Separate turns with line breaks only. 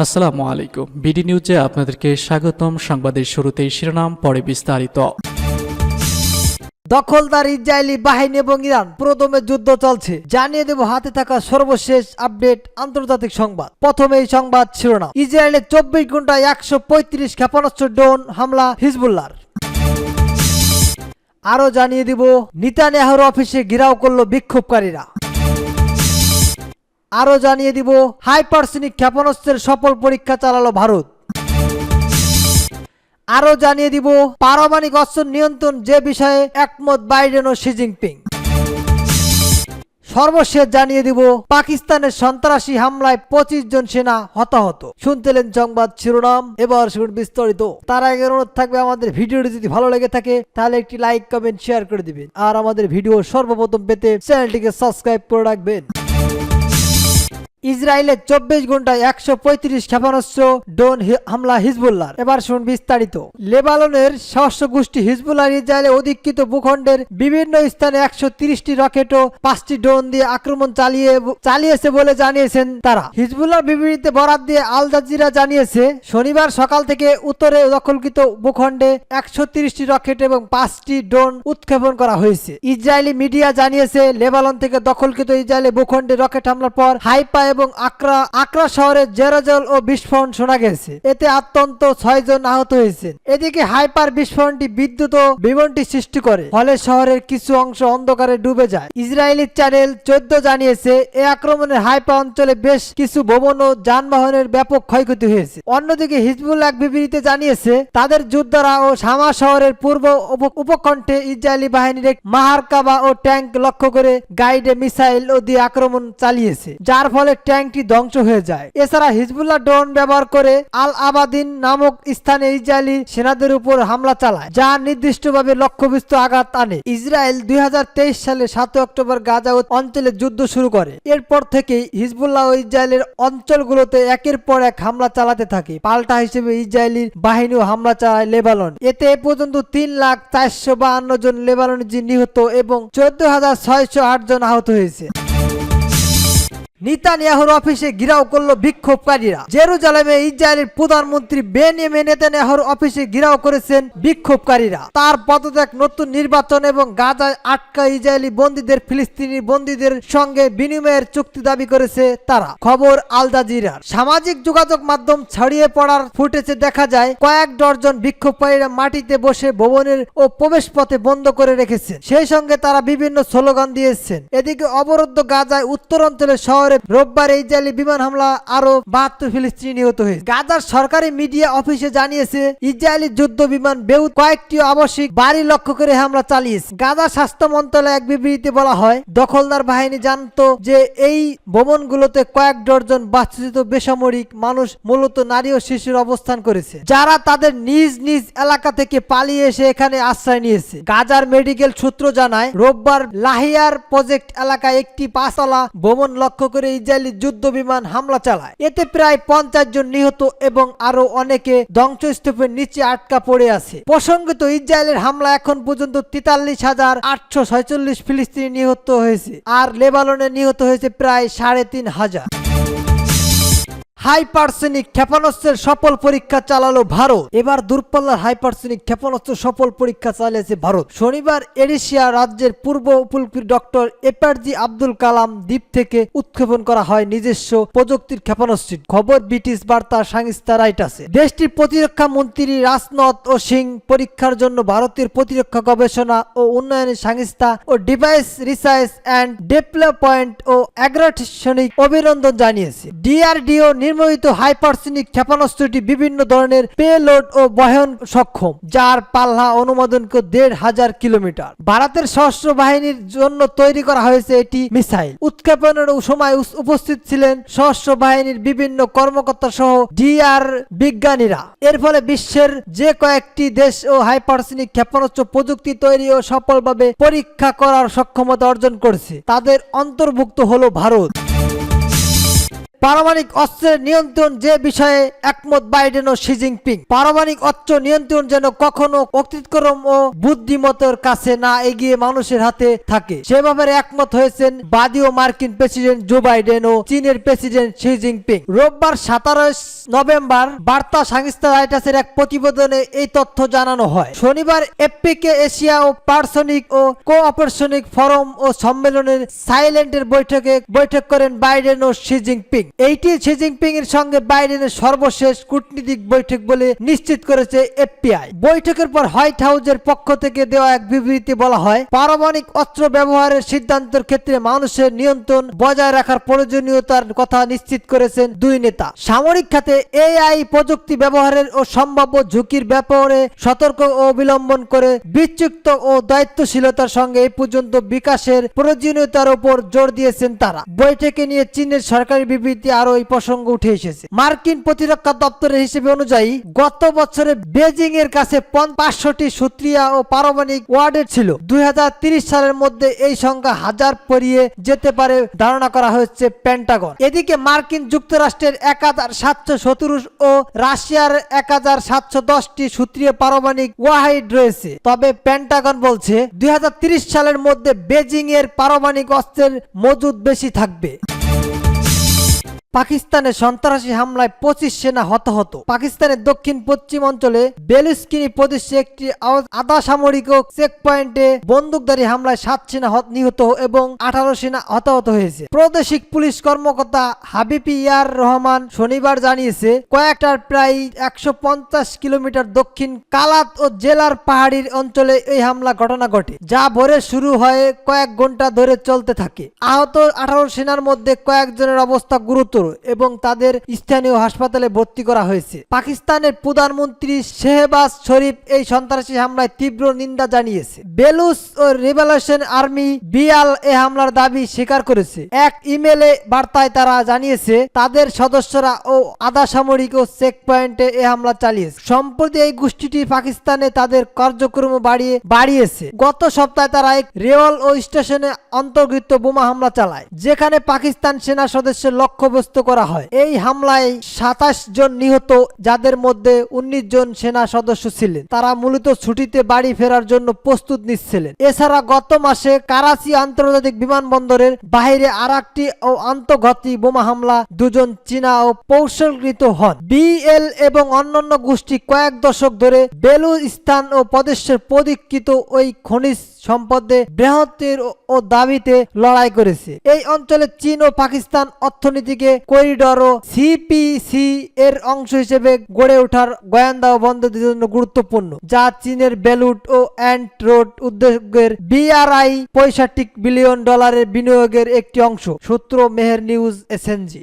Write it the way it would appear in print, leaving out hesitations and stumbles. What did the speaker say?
আসসালামু আলাইকুম। বিডি নিউজে আপনাদেরকে স্বাগতম। সংবাদের শুরুতেই শিরোনাম, পরে বিস্তারিত।
দখলদার ইসরায়েলি বাহিনী এবং ইরান প্রথমে যুদ্ধ চলছে, জানিয়ে দেব হাতে থাকা সর্বশেষ আপডেট আন্তর্জাতিক সংবাদ। প্রথমে এই সংবাদ শিরোনাম, ইসরায়েলের 24 ঘন্টায় 135 ক্ষেপণাস্ত্র ড্রোন হামলা হিজবুল্লাহর। আরো জানিয়ে দিব নেতানিয়াহুর অফিসে ঘেরাও করল বিক্ষোভকারীরা। আরো জানিয়ে দিব হাইপারসনিক ক্ষেপণাস্ত্রের সফল পরীক্ষা চালালো ভারত। আরো জানিয়ে দিব পারমাণবিক অস্ত্র নিয়ন্ত্রণ যে বিষয়ে একমত বাইডেন ও শি জিনপিং। সর্বশেষ জানিয়ে দিব পাকিস্তানের সন্ত্রাসী হামলায় 25 জন সেনা হতাহত। শুনতেলেন সংবাদ শিরোনাম, এবার শুনুন বিস্তারিত। তার আগে অনুরোধ থাকবে, আমাদের ভিডিওটি যদি ভালো লেগে থাকে তাহলে একটি লাইক, কমেন্ট, শেয়ার করে দিবেন। আর আমাদের ভিডিও সর্বপ্রথম পেতে চ্যানেলটিকে সাবস্ক্রাইব করে রাখবেন। ইসরায়েলের 24 ঘন্টায় 135 ক্ষেপণাস্ত্র ড্রোন হামলা হিজবুল্লাহর। এবার শুন বিস্তারিত। লেবাননের সশস্ত্র গোষ্ঠী হিজবুল্লাহ ইসরায়েলে অধিকৃত ভূখণ্ডের বিভিন্ন স্থানে 130টি রকেট ও 5টি ড্রোন দিয়ে আক্রমণ চালিয়েছে বলে জানিয়েছেন তারা। হিজবুল্লাহ বিবৃতিতে বরাত দিয়ে আল জাজিরা জানিয়েছে, শনিবার সকাল থেকে উত্তরে দখলকৃত ভূখণ্ডে 130টি রকেট এবং 5টি ড্রোন উৎক্ষেপণ করা হয়েছে। ইসরায়েলি মিডিয়া জানিয়েছে, লেবানন থেকে দখলকৃত ইসরায়েলি ভূখণ্ডে রকেট হামলার পর হাইফা এবং আকরা শহরে জেরুজালেম ও বিস্ফোরণ শোনা গেছে। এতে অন্তত 6 জন আহত হয়েছেন। এদিকে হাইপার বিস্ফোরণটি বিদ্যুৎ ও বিভ্রান্তি সৃষ্টি করে, ফলে শহরের কিছু অংশ অন্ধকারে ডুবে যায়। ইসরায়েলি চ্যানেল 14 জানিয়েছে, এই আক্রমণে হাইফা অঞ্চলে বেশ কিছু ভবন ও যানবাহনের ব্যাপক ক্ষয়ক্ষতি হয়েছে। অন্যদিকে হিজবুল্লাহ এক বিবৃতিতে জানিয়েছে, তাদের যোদ্ধারা ও শামা শহরের পূর্ব উপকণ্ঠে ইসরায়েলি বাহিনীর এক মাহারকাবা ও ট্যাঙ্ক লক্ষ্য করে গাইডে মিসাইল ও দিয়ে আক্রমণ চালিয়েছে, যার ফলে ট্যাঙ্কটি ধ্বংস হয়ে যায়। এছাড়া হিজবুল্লাহ ড্রোন ব্যবহার করে আল আবাদিন নামক স্থানে ইসরায়েলি সেনাদের উপর হামলা চালায়, যা নির্দিষ্টভাবে লক্ষ্যবস্তু আঘাত আনে। ইসরায়েল 2023 সালে 7 অক্টোবর গাজা অঞ্চলে যুদ্ধ শুরু করে। এরপর থেকেই হিজবুল্লাহ ও ইসরায়েলের অঞ্চলগুলোতে একের পর এক হামলা চালাতে থাকে। পাল্টা হিসেবে ইসরায়েলি বাহিনীও হামলা চালায় লেবানন। এতে এ পর্যন্ত 3,452 জন লেবাননি নিহত এবং 14,608 জন আহত হয়েছে। নেতানিয়াহুর অফিসে ঘেরাও করল বিক্ষোভকারীরা। জেরুজালেমে ইসরায়েলের প্রধানমন্ত্রী বেনিয়ামিন নেতানিয়াহুর অফিসে ঘেরাও করেছেন বিক্ষোভকারীরা। তার পদত্যাগ, নতুন নির্বাচন এবং গাজায় আটকা ইসরায়েলি বন্দীদের ফিলিস্তিনি বন্দীদের সঙ্গে বিনিময়ের চুক্তি দাবি করেছে তারা। খবর আল জাজিরার। সামাজিক যোগাযোগ মাধ্যম ছড়িয়ে পড়ার ফুটেজে দেখা যায়, কয়েক ডজন বিক্ষোভকারীরা মাটিতে বসে ভবনের ও প্রবেশ পথে বন্ধ করে রেখেছেন। সেই সঙ্গে তারা বিভিন্ন স্লোগান দিয়েছেন। এদিকে অবরুদ্ধ গাজায় উত্তরাঞ্চলের শহর রোববার ইসরায়েলি বিমান হামলা আরো 72 ফিলিস্তিনি নিহত হয়েছে। গাজার সরকারি মিডিয়া অফিসে জানিয়েছে, ইসরায়েলি যুদ্ধ বিমান বেউত কয়েকটি আবাসিক বাড়ি লক্ষ্য করে হামলা চালিয়েছে। গাজা স্বাস্থ্য মন্ত্রণালয় এক বিবৃতিতে বলা হয়, দখলদার বাহিনী জানতো যে এই ভবনগুলোতে কয়েক ডজন বাস্তুচ্যুত বেসামরিক মানুষ, মূলত নারী ও শিশুর অবস্থান করেছে, যারা তাদের নিজ নিজ এলাকা থেকে পালিয়ে এসে এখানে আশ্রয় নিয়েছে। গাজার মেডিকেল সূত্র জানায়, রোববার লাহিয়ার প্রজেক্ট এলাকায় একটি 5তলা ভবন লক্ষ্য করে ইসরায়েলি যুদ্ধ বিমান হামলা চালায়। এতে প্রায় 50 জন নিহত এবং আরো অনেকে ধ্বংসস্তূপের নিচে আটকা পড়ে আছে। প্রসঙ্গত, ইসরায়েলের হামলা এখন পর্যন্ত 43,846 ফিলিস্তিনি নিহত হয়েছে, আর লেবাননে নিহত হয়েছে প্রায় 3,500। হাইপারসনিক ক্ষেপণাস্ত্রের সফল পরীক্ষা চালালো ভারত। এবার দূরপাল্লার হাইপারসনিক ক্ষেপণাস্ত্র সফল পরীক্ষা চালিয়েছে ভারত। শনিবার এডিশিয়া রাজ্যের পূর্ব উপকূল ডক্টর এপিজে আব্দুল কালাম দ্বীপ থেকে উৎক্ষেপণ করা হয় নিজস্ব প্রযুক্তির ক্ষেপণাস্ত্র। খবর ব্রিটিশ বার্তা সংস্থা রয়টার্সে। দেশটির প্রতিরক্ষা মন্ত্রী রাজনাথ সিং পরীক্ষার জন্য ভারতের প্রতিরক্ষা গবেষণা ও উন্নয়ন সংস্থা ও ডিভাইস রিসার্চ অ্যান্ড ডেভেলপমেন্ট ও অ্যাগ্রেশনিক অভিনন্দন জানিয়েছে। ডিআরডিও নির্মিত হাইপারসনিক ক্ষেপণাস্ত্রটি বিভিন্ন ধরনের পেলোড ও বহন সক্ষম, যার পাল্লা অনুমোদনকে 1,500 কিলোমিটার। ভারতের সশস্ত্র বাহিনীর জন্য তৈরি করা হয়েছে এটি মিসাইল। উৎক্ষেপণের সময় উপস্থিত ছিলেন সশস্ত্র বাহিনীর বিভিন্ন কর্মকর্তা সহ ডিআর বিজ্ঞানীরা। এর ফলে বিশ্বের যে কয়েকটি দেশ ও হাইপারসনিক ক্ষেপণাস্ত্র প্রযুক্তি তৈরি ও সফলভাবে পরীক্ষা করার সক্ষমতা অর্জন করেছে, তাদের অন্তর্ভুক্ত হলো ভারত। পারমাণবিক অস্ত্রের নিয়ন্ত্রণ যে বিষয়ে একমত বাইডেন ও শি জিনপিং। পারমাণবিক অস্ত্র নিয়ন্ত্রণ যেন কখনো অতিক্রম ও বুদ্ধিমত্তার কাছে না এগিয়ে মানুষের হাতে থাকে, সে ব্যাপারে একমত হয়েছেন বাদী ও মার্কিন প্রেসিডেন্ট জো বাইডেন ও চীনের প্রেসিডেন্ট শি জিনপিং। রোববার 17 নভেম্বর বার্তা সংস্থা রয়টার্সের এক প্রতিবেদনে এই তথ্য জানানো হয়। শনিবার এফপিকে এশিয়া ও পারসনিক ও কোঅপারেশনিক ফোরাম ও সম্মেলনের সাইলেন্টের বৈঠক করেন বাইডেন ও শি জিনপিং। এইটি শি জিনপিং এর সঙ্গে বাইডেনের সর্বশেষ কূটনীতিক বৈঠক বলে নিশ্চিত করেছে এফপিআই। বৈঠকের পর হোয়াইট হাউসের পক্ষ থেকে দেওয়া এক বিবৃতি বলা হয়, পারমাণবিক অস্ত্র ব্যবহারের সিদ্ধান্তের ক্ষেত্রে মানুষের নিয়ন্ত্রণ বজায় রাখার প্রয়োজনীয়তার কথা নিশ্চিত করেছেন দুই নেতা। সামরিক খাতে এআই প্রযুক্তি ব্যবহারের ও সম্ভাব্য ঝুঁকির ব্যাপারে সতর্ক ও অবলম্বন করে বিচ্যুত ও দায়িত্বশীলতার সঙ্গে এই পর্যন্ত বিকাশের প্রয়োজনীয়তার উপর জোর দিয়েছেন তারা। বৈঠকে নিয়ে চীনের সরকারি বিবৃতি আরো এই প্রসঙ্গ উঠে এসেছে। মার্কিন প্রতিরক্ষা দপ্তরের হিসেবে অনুযায়ী গত বছরে বেজিং এর কাছে 500টি সূত্রিয়া ও পারমাণবিক ওয়ার্ডের ছিল। 2030 সালের মধ্যে এই সংখ্যা 1000 পেরিয়ে যেতে পারে ধারণা করা হচ্ছে পেন্টাগন। এদিকে মার্কিন যুক্তরাষ্ট্রের 1717 ও রাশিয়ার 1710টি সূত্রীয় পারমাণবিক ওয়ারহেড রয়েছে। তবে পেন্টাগন বলছে 2030 সালের মধ্যে বেজিং এর পারমাণবিক অস্ত্রের মজুদ বেশি থাকবে। পাকিস্তানের সন্ত্রাসী হামলায় 25 সেনা হতাহত। পাকিস্তানের দক্ষিণ পশ্চিম অঞ্চলে বেলুচিস্তান প্রদেশে একটি আধা সামরিক চেক পয়েন্টে বন্দুকধারী হামলায় 7 সেনা নিহত এবং 18 সেনা হতাহত হয়েছে। প্রাদেশিক পুলিশ কর্মকর্তা হাবিবি ইয়ার রহমান শনিবার জানিয়েছে, কয়েকটার প্রায় 150 কিলোমিটার দক্ষিণ কালাত ও জেলার পাহাড়ি অঞ্চলে এই হামলা ঘটনা ঘটে, যা ভোরে শুরু হয়ে কয়েক ঘন্টা ধরে চলতে থাকে। আহত 18 সেনার মধ্যে কয়েকজনের অবস্থা গুরুতর এবং তাদের স্থানীয় হাসপাতালে ভর্তি করা হয়েছে। পাকিস্তানের প্রধানমন্ত্রী শেহবাজ শরীফ এই সন্ত্রাসী হামলায় তীব্র নিন্দা জানিয়েছে। বেলুচ ও রিভলিউশন আর্মি বিআল এই হামলার দাবি স্বীকার করেছে। এক ইমেলে বার্তায় তারা জানিয়েছে তাদের সদস্যরা ও আধা সামরিক ও চেক পয়েন্টে এই হামলা চালিয়েছে। সম্প্রতি এই গোষ্ঠীটি পাকিস্তানে তাদের কার্যক্রম বাড়িয়েছে। গত সপ্তাহে তারা এক রেল ও স্টেশনে অন্তর্গত বোমা হামলা চালায়, যেখানে পাকিস্তান সেনা সদস্যের লক্ষ্যবস্তু করা হয়। এই হামলায় 27 জন নিহত, যাদের মধ্যে 19 জন সেনা সদস্য ছিলেন। তারা মূলত ছুটিতে বাড়ি ফেরার জন্য প্রস্তুত নিচ্ছিলেন। এছাড়া গত মাসে করাচি আন্তর্জাতিক বিমানবন্দরের বাইরে আরেকটি ও আত্মঘাতী বোমা হামলা 2 জন চীনা ও কৌশলকৃত হন। বিএল এবং অন্যান্য গোষ্ঠী কয়েক দশক ধরে বেলুচিস্তান ও প্রদেশের পদীক্ষিত ওই খনিজ সম্পদে বৃহত্তর ও দাবিতে লড়াই করেছে। এই অঞ্চলে চীন ও পাকিস্তান অর্থনীতিকে করিডর ও সিপিসি এর অংশ হিসেবে গড়ে ওঠার গোয়েন্দা ও বন্ধুদের জন্য গুরুত্বপূর্ণ, যা চীনের বেলুট ও অ্যান্ড রোড উদ্যোগের BRI $65 বিলিয়ন বিনিয়োগের একটি অংশ। সূত্র মেহের নিউজ এসএনজি।